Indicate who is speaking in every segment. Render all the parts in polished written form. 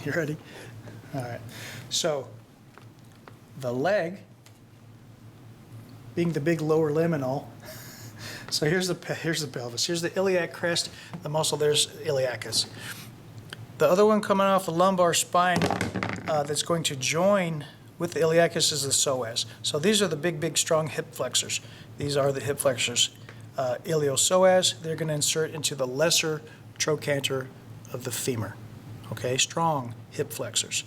Speaker 1: You ready? All right. So the leg, being the big lower limb and all. So here's the pelvis. Here's the iliac crest. The muscle there's iliacus. The other one coming off the lumbar spine that's going to join with the iliacus is the psoas. So these are the big, strong hip flexors. These are the hip flexors. Iliopsoas, they're going to insert into the lesser trochanter of the femur. Okay, strong hip flexors.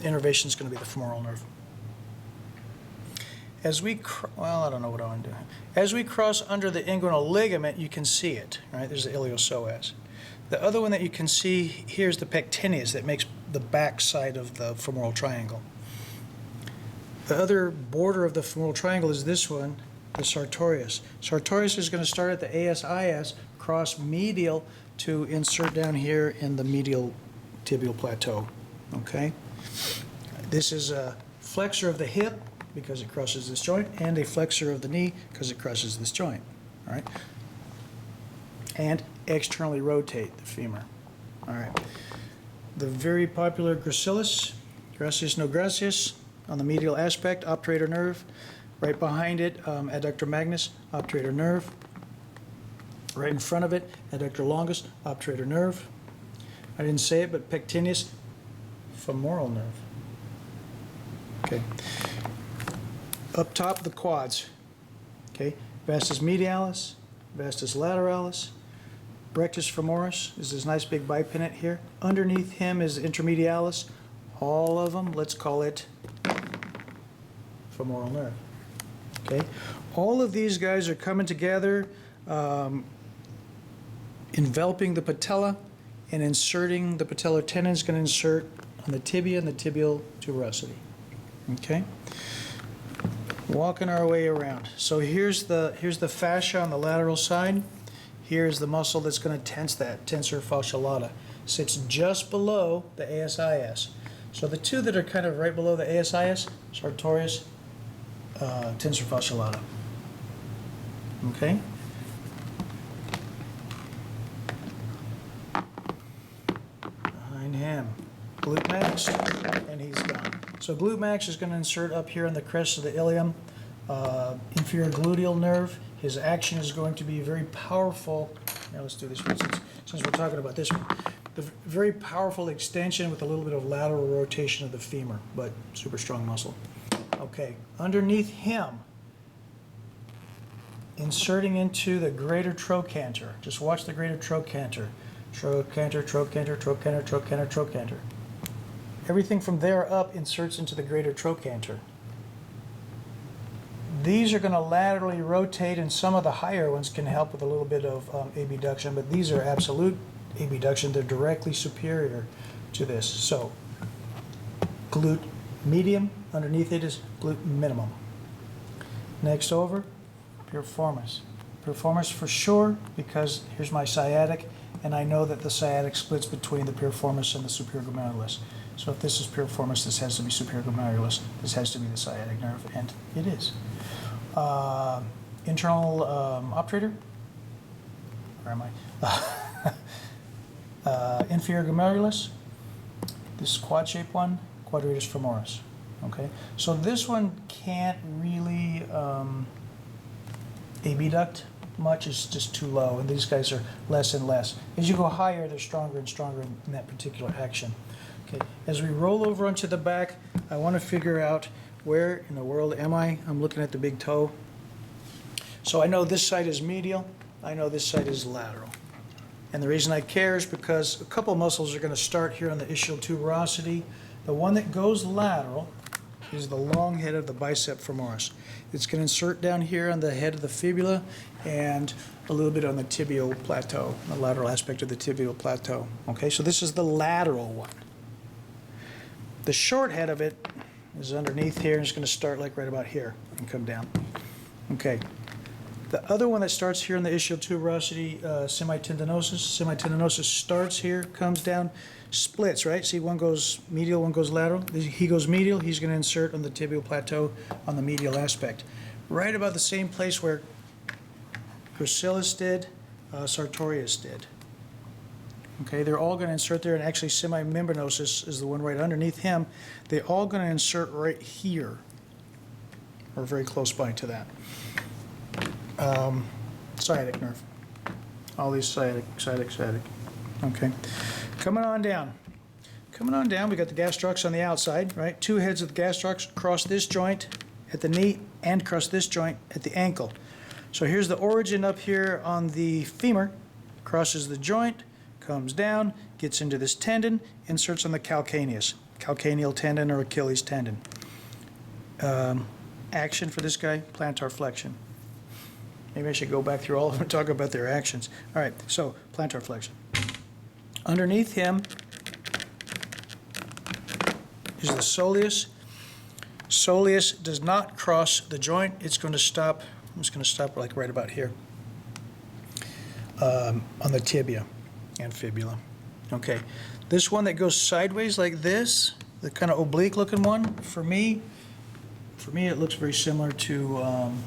Speaker 1: Innervation is going to be the femoral nerve. As we, I don't know what I want to do. As we cross under the inguinal ligament, you can see it, right? There's the iliopsoas. The other one that you can see here is the pectineus that makes the back side of the femoral triangle. The other border of the femoral triangle is this one, the sartorius. Sartorius is going to start at the ASIS, cross medial to insert down here in the medial tibial plateau, okay? This is a flexor of the hip because it crosses this joint, and a flexor of the knee because it crosses this joint, all right? And externally rotate the femur, all right? The very popular gracilis, gracilis no gracilis, on the medial aspect, obturator nerve. Right behind it, adductor magnus, obturator nerve. Right in front of it, adductor longus, obturator nerve. I didn't say it, but pectineus, femoral nerve. Okay. Up top, the quads. Okay. Vastus medialis, vastus lateralis. Rectus femoris is this nice big bipinnate here. Underneath him is intermedialis. All of them, let's call it femoral nerve. Okay, all of these guys are coming together, enveloping the patella and inserting the patellar tendon is going to insert on the tibia and the tibial tuberosity. Okay, walking our way around. So here's the fascia on the lateral side. Here's the muscle that's going to tense that, tensor fascia lata. Sits just below the ASIS. So the two that are kind of right below the ASIS, sartorius, tensor fascia lata. Okay? Behind him, glute max, and he's done. So glute max is going to insert up here in the crest of the ilium, inferior gluteal nerve. His action is going to be very powerful. Now let's do this one since we're talking about this one. The very powerful extension with a little bit of lateral rotation of the femur, but super strong muscle. Okay, underneath him, inserting into the greater trochanter. Just watch the greater trochanter. Trochanter, trochanter, trochanter, trochanter, trochanter. Everything from there up inserts into the greater trochanter. These are going to laterally rotate, and some of the higher ones can help with a little bit of abduction, but these are absolute abduction. They're directly superior to this. So, glute medium, underneath it is glute minimum. Next over, piriformis. Piriformis for sure, because here's my sciatic, and I know that the sciatic splits between the piriformis and the superior glomerulus. So if this is piriformis, this has to be superior glomerulus. This has to be the sciatic nerve, and it is. Internal obturator. Where am I? Inferior glomerulus. This quad-shaped one, quadratus femoris. Okay, so this one can't really abduct much. It's just too low, and these guys are less and less. As you go higher, they're stronger and stronger in that particular action. Okay, as we roll over onto the back, I want to figure out where in the world am I? I'm looking at the big toe. So I know this side is medial. I know this side is lateral. And the reason I care is because a couple muscles are going to start here on the ischial tuberosity. The one that goes lateral is the long head of the bicep femoris. It's going to insert down here on the head of the fibula and a little bit on the tibial plateau, the lateral aspect of the tibial plateau. Okay, so this is the lateral one. The short head of it is underneath here, and it's going to start like right about here and come down. Okay. The other one that starts here in the ischial tuberosity, semitendinosus. Semitendinosus starts here, comes down, splits, right? See, one goes medial, one goes lateral. He goes medial, he's going to insert on the tibial plateau on the medial aspect. Right about the same place where gracilis did, sartorius did. Okay, they're all going to insert there, and actually semimembranosus is the one right underneath him. They're all going to insert right here, or very close by to that. Sciatic nerve. All these sciatic. Okay, coming on down. Coming on down, we got the gastrocs on the outside, right? Two heads of the gastrocs cross this joint at the knee and cross this joint at the ankle. So here's the origin up here on the femur, crosses the joint, comes down, gets into this tendon, inserts on the calcaneus, calcaneal tendon or Achilles tendon. Action for this guy, plantar flexion. Maybe I should go back through all of them and talk about their actions. All right, so plantar flexion. Underneath him is the soleus. Soleus does not cross the joint. It's going to stop, I'm just going to stop like right about here on the tibia and fibula. Okay, this one that goes sideways like this, the kind of oblique looking one, for me it looks very similar to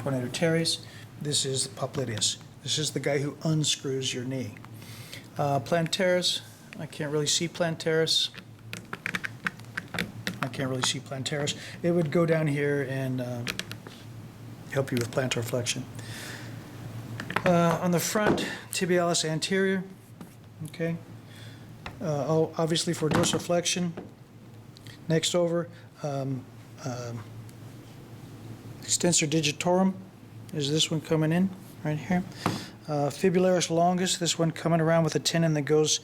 Speaker 1: pronator teres. This is popliteus. This is the guy who unscrews your knee. Plantaris, I can't really see plantaris. It would go down here and help you with plantar flexion. On the front, tibialis anterior, okay. Obviously for dorsiflexion. Next over, extensor digitorum is this one coming in right here. Fibularis longus, this one coming around with a tendon that goes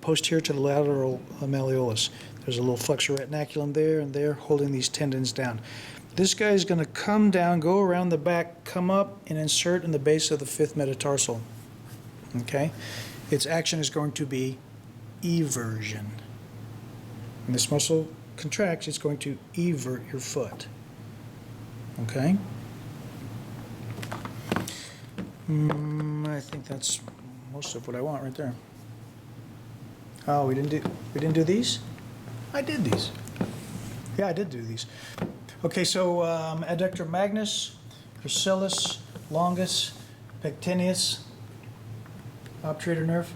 Speaker 1: posterior to the lateral malleolus. There's a little flexor retinaculum there and there holding these tendons down. This guy is going to come down, go around the back, come up, and insert in the base of the fifth metatarsal. Okay? Its action is going to be eversion. When this muscle contracts, it's going to evert your foot. Okay? I think that's most of what I want right there. Oh, we didn't do these? I did these. Yeah, I did do these. Okay, so adductor magnus, gracilis, longus, pectineus, obturator nerve.